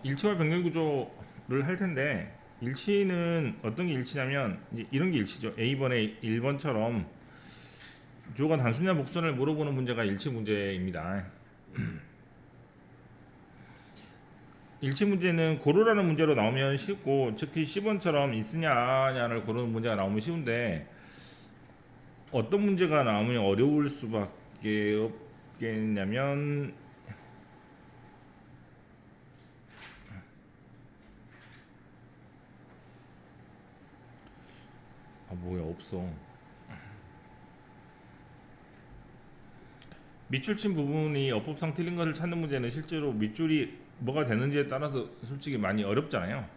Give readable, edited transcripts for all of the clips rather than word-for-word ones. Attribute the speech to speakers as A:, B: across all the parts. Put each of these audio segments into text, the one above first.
A: 일치와 병렬 구조를 할 텐데 일치는 어떤 게 일치냐면 이제 이런 게 일치죠. A번에 1번처럼 주어가 단수냐 복수냐를 물어보는 문제가 일치 문제입니다. 일치 문제는 고르라는 문제로 나오면 쉽고 특히 10번처럼 있으냐냐를 고르는 문제가 나오면 쉬운데 어떤 문제가 나오면 어려울 수밖에 없겠냐면 뭐야 없어. 밑줄 친 부분이 어법상 틀린 것을 찾는 문제는 실제로 밑줄이 뭐가 되는지에 따라서 솔직히 많이 어렵잖아요.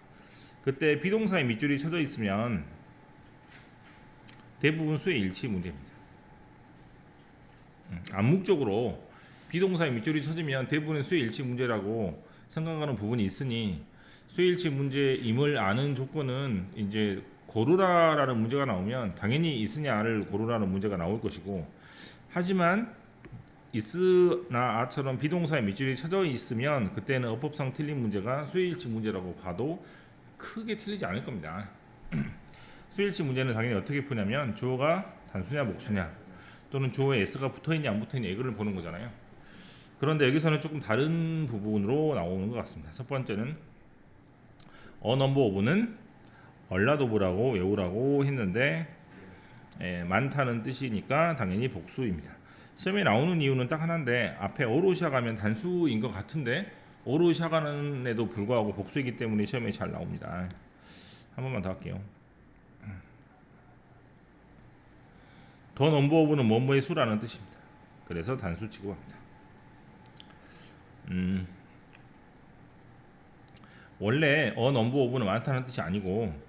A: 그때 비동사의 밑줄이 쳐져 있으면 대부분 수의 일치 문제입니다. 암묵적으로 비동사의 밑줄이 쳐지면 대부분의 수의 일치 문제라고 생각하는 부분이 있으니 수의 일치 문제임을 아는 조건은 이제 고르라라는 문제가 나오면 당연히 있으냐를 고르라는 문제가 나올 것이고, 하지만 있으나 아처럼 비동사의 밑줄이 쳐져 있으면 그때는 어법상 틀린 문제가 수일치 문제라고 봐도 크게 틀리지 않을 겁니다. 수일치 문제는 당연히 어떻게 푸냐면 주어가 단수냐 복수냐 또는 주어에 s가 붙어있냐 안 붙어있냐 이걸 보는 거잖아요. 그런데 여기서는 조금 다른 부분으로 나오는 것 같습니다. 첫 번째는 넘버 오브는 얼라도브라고 외우라고 했는데 많다는 뜻이니까 당연히 복수입니다. 시험에 나오는 이유는 딱 하나인데 앞에 어로 시작하면 단수인 것 같은데 어로 시작하는에도 불구하고 복수이기 때문에 시험에 잘 나옵니다. 한 번만 더 할게요. 더 넘버 오브는 뭐뭐의 수라는 뜻입니다. 그래서 단수 취급합니다. 원래 넘버 오브는 많다는 뜻이 아니고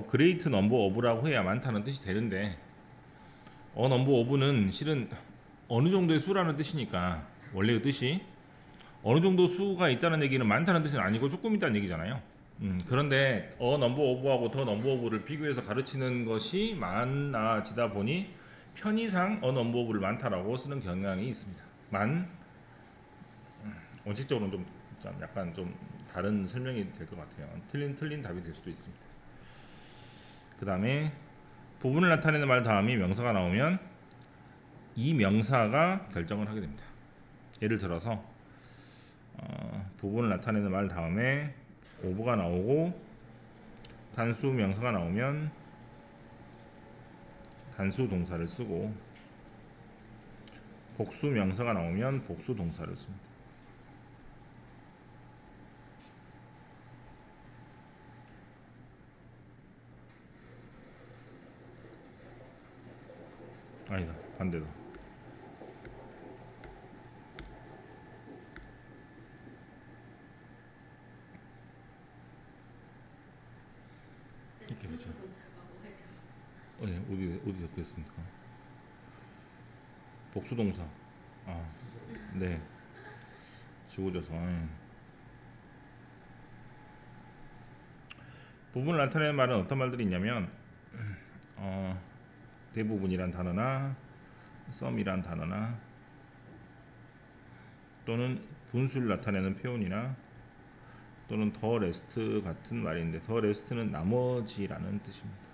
A: 그레이트 넘버 오브라고 해야 많다는 뜻이 되는데 넘버 오브는 실은 어느 정도의 수라는 뜻이니까 원래의 뜻이 어느 정도 수가 있다는 얘기는 많다는 뜻은 아니고 조금 있다는 얘기잖아요. 그런데 넘버 오브하고 더 넘버 오브를 비교해서 가르치는 것이 많아지다 보니 편의상 넘버 오브를 많다라고 쓰는 경향이 있습니다. 원칙적으로는 좀 약간 좀 다른 설명이 될 것 같아요. 틀린 답이 될 수도 있습니다. 그 다음에 부분을 나타내는 말 다음이 명사가 나오면 이 명사가 결정을 하게 됩니다. 예를 들어서 부분을 나타내는 말 다음에 오브가 나오고 단수 명사가 나오면 단수 동사를 쓰고 복수 명사가 나오면 복수 동사를 씁니다. 아니다, 반대다. 이렇게 되죠. 어디 적혀 있습니까? 복수 동사. 네. 지워져서. 부분을 나타내는 말은 어떤 말들이 있냐면 대부분이란 단어나 썸이란 단어나 또는 분수를 나타내는 표현이나 또는 더 레스트 같은 말인데 더 레스트는 나머지라는 뜻입니다.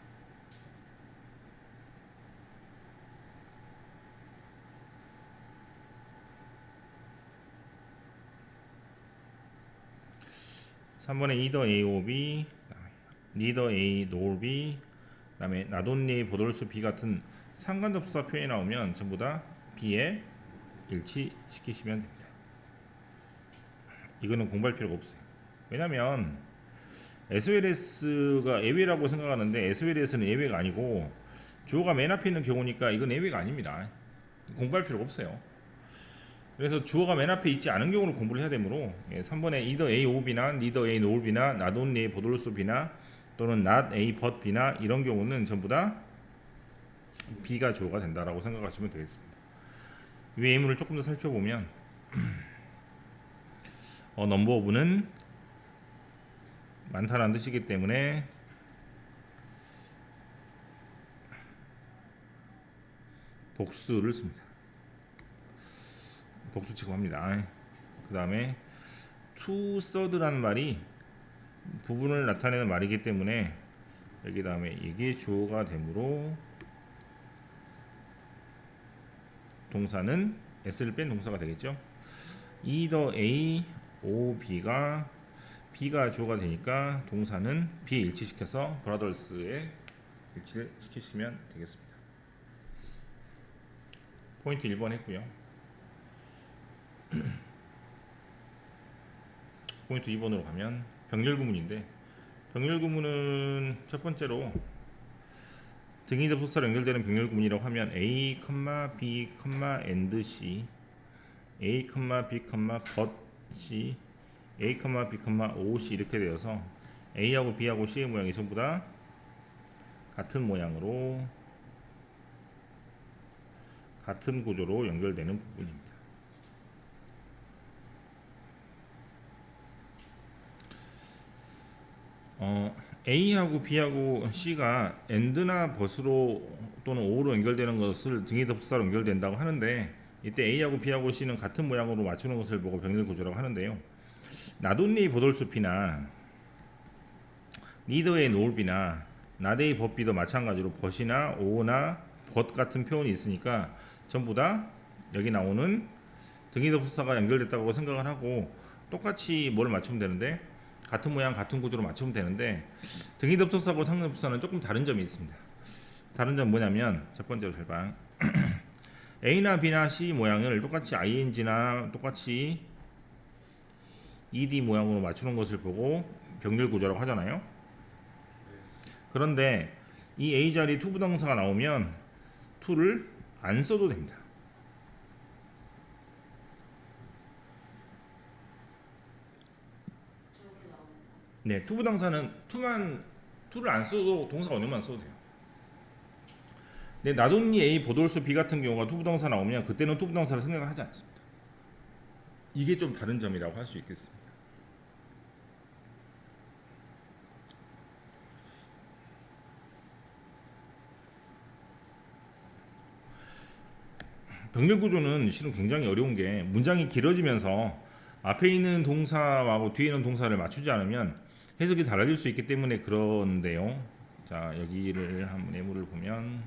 A: (3번에) either A or B, neither A nor B, 그 다음에 not only but also B 같은 상관접사 표현이 나오면 전부 다 B에 일치시키시면 됩니다. 이거는 공부할 필요가 없어요. 왜냐면 SOLS가 예외라고 생각하는데 SOLS는 예외가 아니고 주어가 맨 앞에 있는 경우니까 이건 예외가 아닙니다. 공부할 필요가 없어요. 그래서 주어가 맨 앞에 있지 않은 경우를 공부를 해야 되므로 3번에 either A or B나 neither A nor B나 not only but also B나 또는 not A but B나 이런 경우는 전부 다 B가 주어가 된다라고 생각하시면 되겠습니다. 이 예문을 조금 더 살펴보면 넘버 오브는 많다라는 뜻이기 때문에 복수를 씁니다. 복수 취급합니다. 그 다음에 to third라는 말이 부분을 나타내는 말이기 때문에 여기 다음에 이게 주어가 되므로 동사는 s를 뺀 동사가 되겠죠. either A or B가 주어가 되니까 동사는 B에 일치시켜서 brothers에 일치를 시키시면 되겠습니다. 포인트 1번 했고요. 포인트 2번으로 가면 병렬 구문인데, 병렬 구문은 첫 번째로 등이 접속사로 연결되는 병렬 구문이라고 하면 A, B, and C, A, B, but C, A, B, O, C 이렇게 되어서 A하고 B하고 C의 모양이 전부 다 같은 모양으로 같은 구조로 연결되는 부분입니다. A하고 B하고 C가 and나 but으로 또는 or로 연결되는 것을 등이 접속사로 연결된다고 하는데, 이때 A하고 B하고 C는 같은 모양으로 맞추는 것을 보고 병렬 구조라고 하는데요. not only but also B나 neither A nor B나 not A but B도 마찬가지로 but이나 or나 but 같은 표현이 있으니까 전부 다 여기 나오는 등이 접속사가 연결됐다고 생각을 하고 똑같이 뭘 맞추면 되는데, 같은 모양 같은 구조로 맞추면 되는데, 등이 접속사하고 상대 접속사는 조금 다른 점이 있습니다. 다른 점 뭐냐면 첫 번째로 잘 봐. A나 B나 C 모양을 똑같이 ing나 똑같이 ed 모양으로 맞추는 것을 보고 병렬 구조라고 하잖아요. 그런데 이 A 자리 to 부동사가 나오면 to를 안 써도 됩니다. 네, to 부동사는 to를 안 써도 동사 원형만 써도 돼요. 네, not only A but also B 같은 경우가 to 부동사 나오면 그때는 to 부동사를 생각을 하지 않습니다. 이게 좀 다른 점이라고 할 수 있겠습니다. 병렬 구조는 실은 굉장히 어려운 게, 문장이 길어지면서 앞에 있는 동사하고 뒤에 있는 동사를 맞추지 않으면 해석이 달라질 수 있기 때문에 그런데요. 자, 여기를 한번 예문을 보면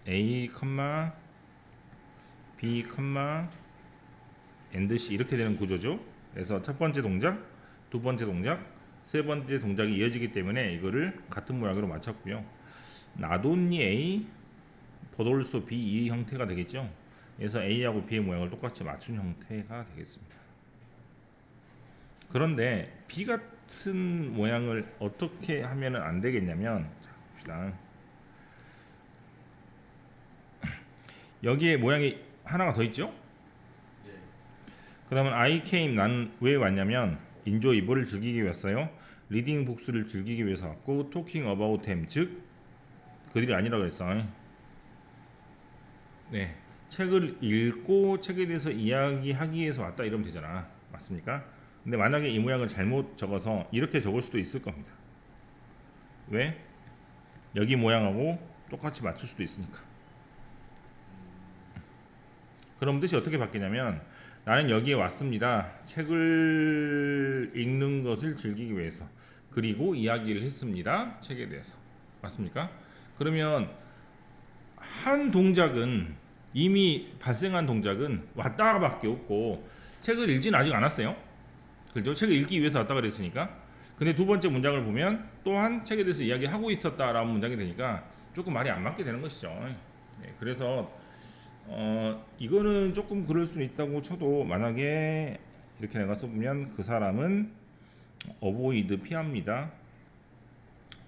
A: A, B, and C 이렇게 되는 구조죠. 그래서 첫 번째 동작, 두 번째 동작, 세 번째 동작이 이어지기 때문에 이거를 같은 모양으로 맞췄고요. not only A, but also B 이 형태가 되겠죠. 그래서 A하고 B의 모양을 똑같이 맞춘 형태가 되겠습니다. 그런데 B 같은 모양을 어떻게 하면 안 되겠냐면, 자, 봅시다. 여기에 모양이 하나가 더 있죠? 그러면 I came, 난 왜 왔냐면 enjoy, 뭐를 즐기기 위해서요? reading books를 즐기기 위해서 왔고, talking about them, 즉 그들이 아니라 그랬어. 네, 책을 읽고 책에 대해서 이야기하기 위해서 왔다 이러면 되잖아. 맞습니까? 근데 만약에 이 모양을 잘못 적어서 이렇게 적을 수도 있을 겁니다. 왜? 여기 모양하고 똑같이 맞출 수도 있으니까. 그럼 뜻이 어떻게 바뀌냐면, 나는 여기에 왔습니다. 책을 읽는 것을 즐기기 위해서. 그리고 이야기를 했습니다. 책에 대해서. 맞습니까? 그러면 한 동작은, 이미 발생한 동작은 왔다밖에 없고 책을 읽진 아직 않았어요. 그렇죠? 책을 읽기 위해서 왔다 그랬으니까. 근데 두 번째 문장을 보면 또한 책에 대해서 이야기하고 있었다라는 문장이 되니까 조금 말이 안 맞게 되는 것이죠. 네, 그래서 이거는 조금 그럴 수는 있다고 쳐도, 만약에 이렇게 내가 써보면 그 사람은 avoid, 피합니다.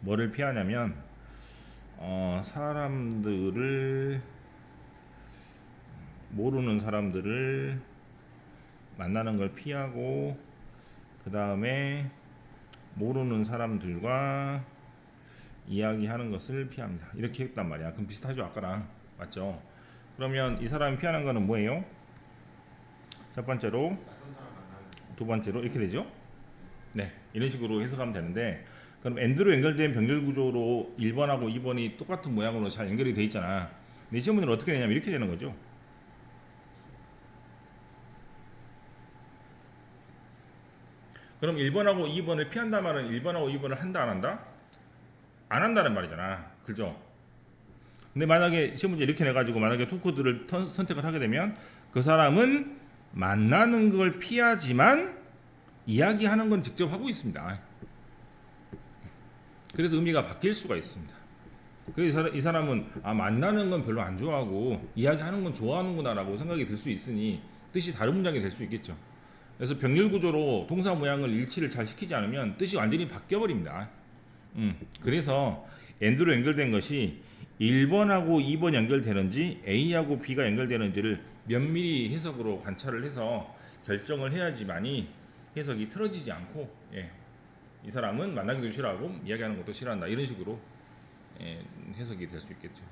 A: 뭐를 피하냐면 사람들을, 모르는 사람들을 만나는 걸 피하고, 그 다음에 모르는 사람들과 이야기하는 것을 피합니다. 이렇게 했단 말이야. 그럼 비슷하죠, 아까랑. 맞죠? 그러면 이 사람이 피하는 거는 뭐예요? 첫 번째로, 두 번째로 이렇게 되죠? 네, 이런 식으로 해석하면 되는데, 그럼 and로 연결된 병렬 구조로 1번하고 2번이 똑같은 모양으로 잘 연결이 돼 있잖아. 근데 근데 시험 문제는 어떻게 되냐면 이렇게 되는 거죠. 그럼 1번하고 2번을 피한다 말은 1번하고 2번을 한다 안 한다? 안 한다는 말이잖아. 그죠? 근데 만약에 시험 문제 이렇게 내가지고 만약에 토크들을 선택을 하게 되면 그 사람은 만나는 걸 피하지만 이야기하는 건 직접 하고 있습니다. 그래서 의미가 바뀔 수가 있습니다. 그래서 이 사람은 만나는 건 별로 안 좋아하고 이야기하는 건 좋아하는구나라고 생각이 들 수 있으니 뜻이 다른 문장이 될 수 있겠죠. 그래서 병렬 구조로 동사 모양을 일치를 잘 시키지 않으면 뜻이 완전히 바뀌어 버립니다. 그래서 and로 연결된 것이 1번하고 2번 연결되는지 A하고 B가 연결되는지를 면밀히 해석으로 관찰을 해서 결정을 해야지만이 해석이 틀어지지 않고 이 사람은 만나기도 싫어하고 이야기하는 것도 싫어한다 이런 식으로 해석이 될 수 있겠죠.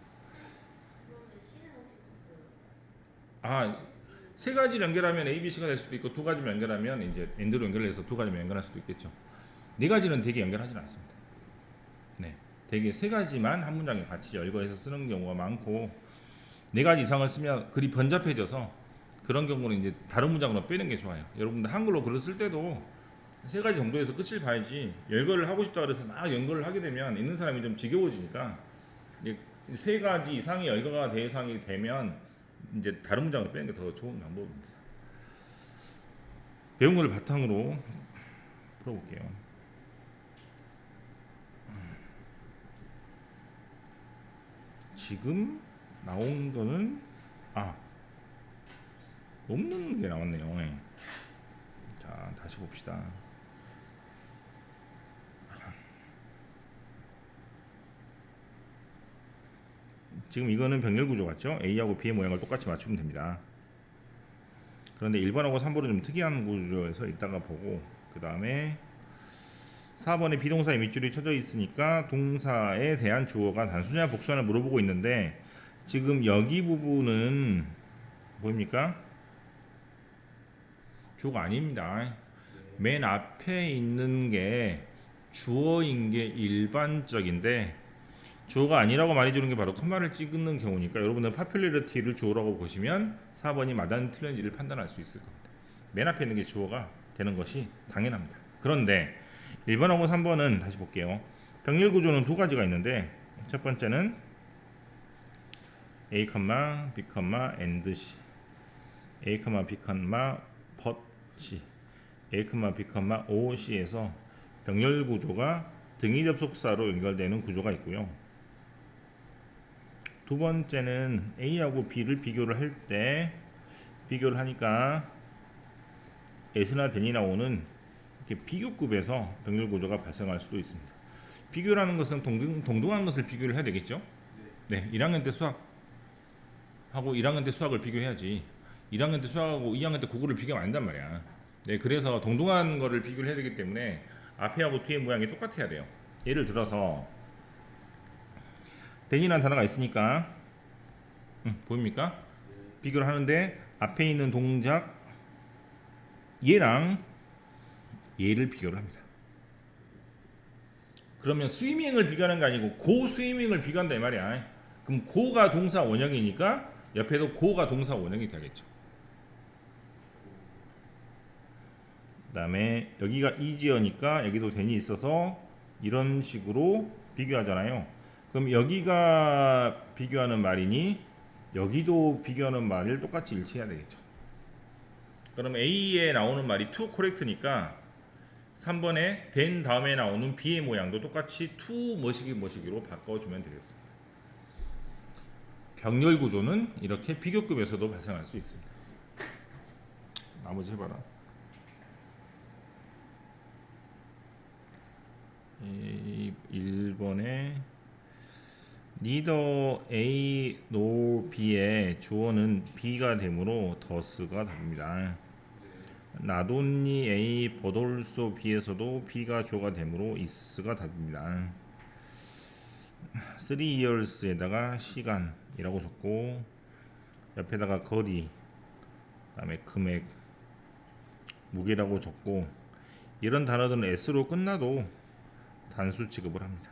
A: 세 가지를 연결하면 A, B, C가 될 수도 있고 두 가지만 연결하면 이제 and로 연결해서 두 가지만 연결할 수도 있겠죠. 네 가지는 되게 연결하지는 않습니다. 네, 되게 세 가지만 한 문장에 같이 열거해서 쓰는 경우가 많고 네 가지 이상을 쓰면 글이 번잡해져서 그런 경우는 이제 다른 문장으로 빼는 게 좋아요. 여러분들 한글로 글을 쓸 때도 세 가지 정도에서 끝을 봐야지 열거를 하고 싶다 그래서 막 연거를 하게 되면 읽는 사람이 좀 지겨워지니까 세 가지 이상의 열거가 대상이 되면 이제 다른 문장을 빼는 게 더 좋은 방법입니다. 배운 걸 바탕으로 풀어볼게요. 지금 나온 거는 없는 게 나왔네요. 자, 다시 봅시다. 지금 이거는 병렬 구조 같죠? A하고 B의 모양을 똑같이 맞추면 됩니다. 그런데 1번하고 3번은 좀 특이한 구조에서 이따가 보고 그 다음에 4번에 비동사의 밑줄이 쳐져 있으니까 동사에 대한 주어가 단수냐 복수냐 물어보고 있는데 지금 여기 부분은 보입니까? 주어가 아닙니다. 맨 앞에 있는 게 주어인 게 일반적인데 주어가 아니라고 말해주는 게 바로 컴마를 찍는 경우니까 여러분들 파퓰리러티를 주어라고 보시면 4번이 맞았는지 틀렸는지를 판단할 수 있을 겁니다. 맨 앞에 있는 게 주어가 되는 것이 당연합니다. 그런데 1번하고 3번은 다시 볼게요. 병렬 구조는 두 가지가 있는데 첫 번째는 A, B, and C A, B, but C A, B, O, C에서 병렬 구조가 등위 접속사로 연결되는 구조가 있고요. 두 번째는 A하고 B를 비교를 할 때 비교를 하니까 S나 then이 나오는 이렇게 비교급에서 병렬 구조가 발생할 수도 있습니다. 비교라는 것은 동등한 것을 비교를 해야 되겠죠? 네, 1학년 때 수학하고 1학년 때 수학을 비교해야지 1학년 때 수학하고 2학년 때 국어를 비교하면 안 된단 말이야. 네, 그래서 동등한 거를 비교를 해야 되기 때문에 앞에하고 뒤에 모양이 똑같아야 돼요. 예를 들어서 then이라는 단어가 있으니까 보입니까? 비교를 하는데 앞에 있는 동작 얘랑 얘를 비교를 합니다. 그러면 스위밍을 비교하는 게 아니고 고 스위밍을 비교한다 이 말이야. 그럼 고가 동사 원형이니까 옆에도 고가 동사 원형이 되겠죠. 그 다음에 여기가 이지어니까 여기도 then이 있어서 이런 식으로 비교하잖아요. 그럼 여기가 비교하는 말이니 여기도 비교하는 말을 똑같이 일치해야 되겠죠. 그럼 A에 나오는 말이 to correct니까 3번에 then 다음에 나오는 B의 모양도 똑같이 to 뭐시기로 바꿔주면 되겠습니다. 병렬 구조는 이렇게 비교급에서도 발생할 수 있습니다. 나머지 해봐라. 1번에 neither A nor B의 주어는 B가 되므로 thus가 답입니다. not only A but also B에서도 B가 주어가 되므로 is가 답입니다. 3 years에다가 시간이라고 적고 옆에다가 거리, 그 다음에 금액, 무게라고 적고 이런 단어들은 S로 끝나도 단수 취급을 합니다.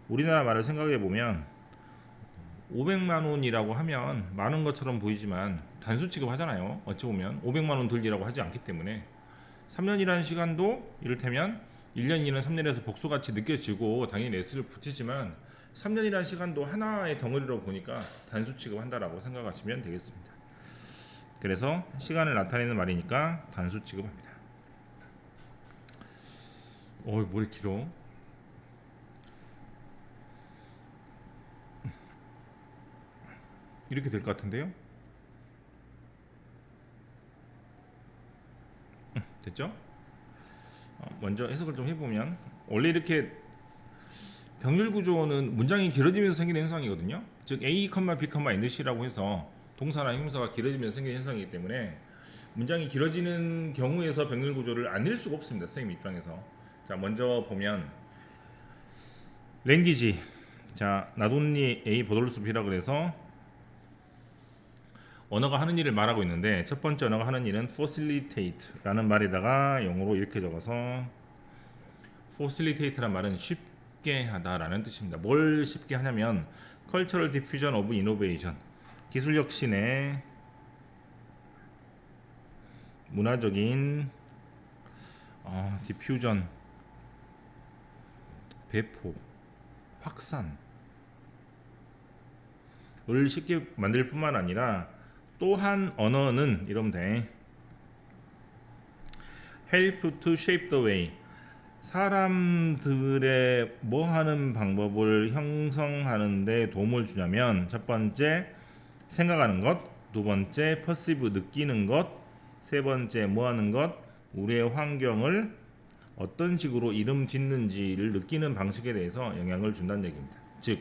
A: 우리나라 말을 생각해 보면 500만 원이라고 하면 많은 것처럼 보이지만 단수 취급하잖아요. 어찌 보면 500만 원 들리라고 하지 않기 때문에 3년이라는 시간도 이를테면 1년, 2년, 3년에서 복수같이 느껴지고 당연히 S를 붙이지만 3년이라는 시간도 하나의 덩어리로 보니까 단수 취급한다라고 생각하시면 되겠습니다. 그래서 시간을 나타내는 말이니까 단수 취급합니다. 머리 길어. 이렇게 될 것 같은데요? 됐죠? 먼저 해석을 좀 해보면 원래 이렇게 병렬 구조는 문장이 길어지면서 생기는 현상이거든요. 즉 A, B, NC라고 해서 동사나 형용사가 길어지면서 생기는 현상이기 때문에 문장이 길어지는 경우에서 병렬 구조를 안 낼 수가 없습니다. 선생님 입장에서. 자, 먼저 보면 랭귀지. 자, 나돈니 A 보돌스 B라 그래서 언어가 하는 일을 말하고 있는데 첫 번째 언어가 하는 일은 facilitate라는 말에다가 영어로 이렇게 적어서 facilitate란 말은 쉽게 하다라는 뜻입니다. 뭘 쉽게 하냐면 cultural diffusion of innovation, 기술 혁신의 문화적인 diffusion, 배포, 확산을 쉽게 만들 뿐만 아니라 또한 언어는 이러면 돼. help to shape the way, 사람들의 뭐 하는 방법을 형성하는 데 도움을 주냐면 첫 번째 생각하는 것, 두 번째 perceive 느끼는 것, 세 번째 뭐 하는 것, 우리의 환경을 어떤 식으로 이름 짓는지를 느끼는 방식에 대해서 영향을 준다는 얘기입니다. 즉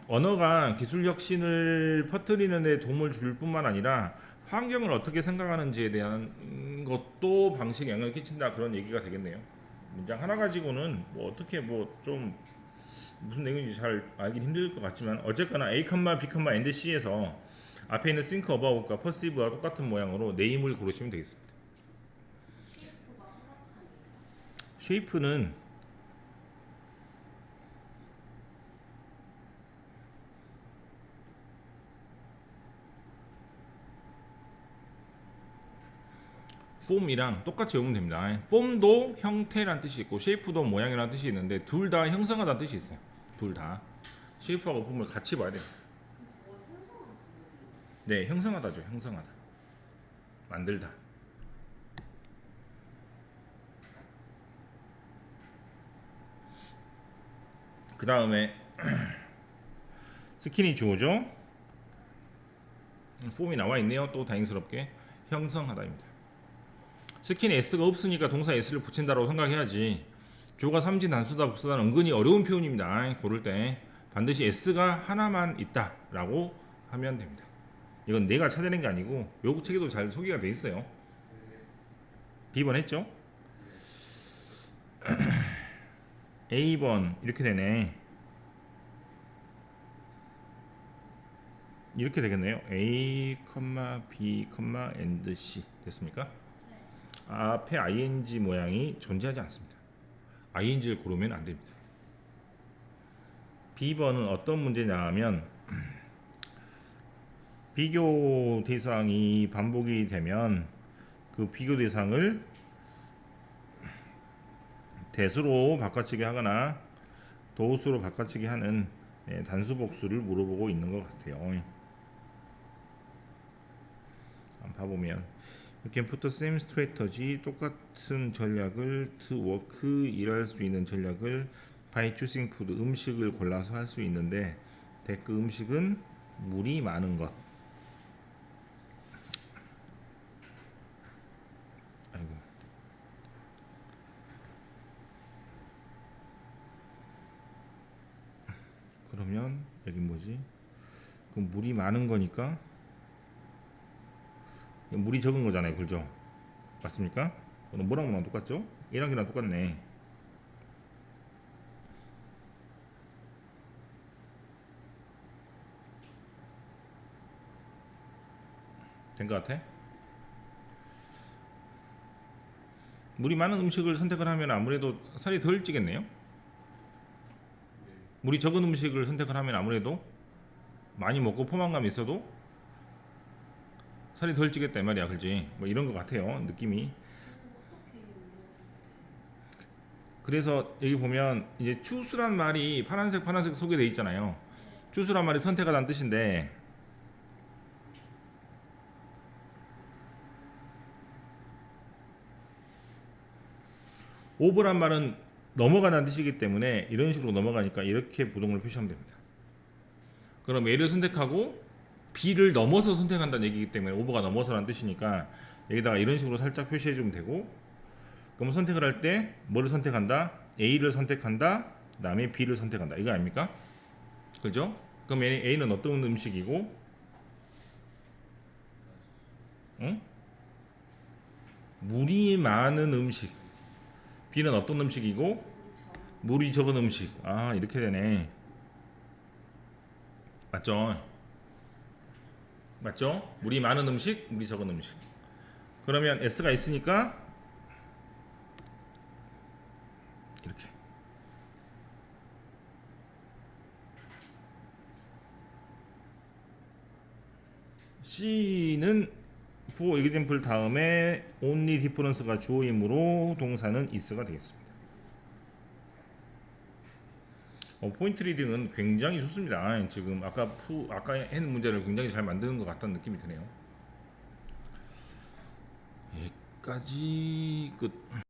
A: 언어가 기술 혁신을 퍼뜨리는 데 도움을 줄 뿐만 아니라 환경을 어떻게 생각하는지에 대한 것도 방식에 영향을 끼친다, 그런 얘기가 되겠네요. 문장 하나 가지고는 뭐 어떻게 뭐 좀 무슨 내용인지 잘 알긴 힘들 것 같지만 어쨌거나 A, B, and C에서 앞에 있는 think about과 perceive와 똑같은 모양으로 네임을 고르시면 되겠습니다. shape는 폼이랑 똑같이 외우면 됩니다. 폼도 형태란 뜻이 있고 쉐이프도 모양이라는 뜻이 있는데 둘 다 형성하다는 뜻이 있어요. 둘 다 쉐이프하고 폼을 같이 봐야 돼요. 네, 형성하다죠. 형성하다, 만들다. 그 다음에 스킨이 주어죠. 폼이 나와 있네요. 또 다행스럽게 형성하다입니다. 스킨에 S가 없으니까 동사 S를 붙인다고 생각해야지. 조가 삼진 단수다 복수다는 은근히 어려운 표현입니다. 고를 때 반드시 S가 하나만 있다라고 하면 됩니다. 이건 내가 찾아낸 게 아니고 외국 책에도 잘 소개가 돼 있어요. B번 했죠? A번 이렇게 되네. 이렇게 되겠네요. A, B, and C 됐습니까? 앞에 ing 모양이 존재하지 않습니다. ing를 고르면 안 됩니다. B번은 어떤 문제냐 하면 비교 대상이 반복이 되면 그 비교 대상을 대수로 바꿔치기 하거나 도수로 바꿔치기 하는 단수 복수를 물어보고 있는 것 같아요. 한번 봐보면 You can put the same strategy, 똑같은 전략을 to work, 일할 수 있는 전략을 by choosing food, 음식을 골라서 할 수 있는데 그 음식은 물이 많은 것. 아이고. 그러면 여기 뭐지? 그럼 물이 많은 거니까 물이 적은 거잖아요. 그죠? 맞습니까? 그럼 뭐랑 똑같죠? 1학기랑 똑같네. 된 것 같아? 물이 많은 음식을 선택을 하면 아무래도 살이 덜 찌겠네요. 물이 적은 음식을 선택을 하면 아무래도 많이 먹고 포만감 있어도 살이 덜 찌겠다 이 말이야, 그렇지? 뭐 이런 것 같아요, 느낌이. 그래서 여기 보면 이제 추수란 말이 파란색 소개돼 있잖아요. 추수란 말이 선택하다는 뜻인데, 오버란 말은 넘어가는 뜻이기 때문에 이런 식으로 넘어가니까 이렇게 부동을 표시하면 됩니다. 그럼 A를 선택하고 B를 넘어서 선택한다는 얘기이기 때문에 오버가 넘어서라는 뜻이니까 여기다가 이런 식으로 살짝 표시해 주면 되고, 그럼 선택을 할 때 뭐를 선택한다? A를 선택한다, 그 다음에 B를 선택한다, 이거 아닙니까? 그죠? 그럼 A는 어떤 음식이고, 응? 물이 많은 음식, B는 어떤 음식이고 물이 적은 음식. 아, 이렇게 되네. 맞죠? 맞죠? 물이 많은 음식, 물이 적은 음식. 그러면 S가 있으니까 이렇게. C는 for example 다음에 only difference가 주어이므로 동사는 is가 되겠습니다. 포인트 리딩은 굉장히 좋습니다. 지금 아까 했는 문제를 굉장히 잘 만드는 것 같다는 느낌이 드네요. 여기까지 끝.